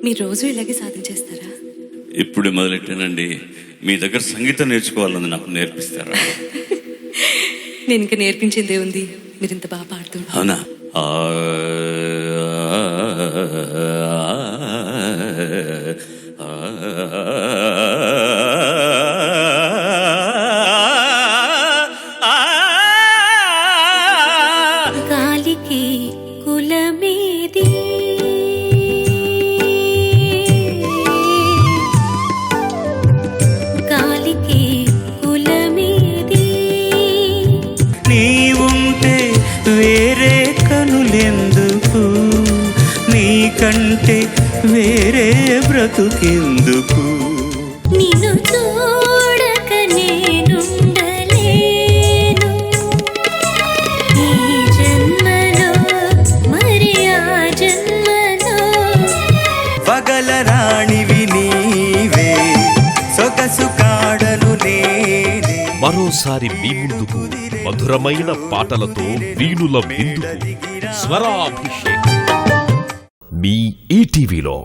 మీరు రోజు ఇలాగే సాధన చేస్తారా? ఇప్పుడు మొదలెట్టానండి. మీ దగ్గర సంగీతం నేర్చుకోవాలని నాకు నేర్పిస్తారా? నేను ఇంకా నేర్పించిందే ఉంది, మీరు ఇంత బాగా పాడుతున్నారు. అవునా? గాలికి కులమేది, గాలికి కులమేది, నీవుంటే వేరే కనులెందుకు, నీకంటే వేరే బ్రతుకెందుకు. నిన్ను చూడక నేనుండలేను, ఈ జన్మలో మరి ఆ జన్మలో. పగల రాణివి నీవే, సొగసు కాడలు నేనే. మరోసారి మీ ముందుకు మధురమైన పాటలతో వీణుల విందుకు స్వరాభిషేకం మీ ఈటీవీలో.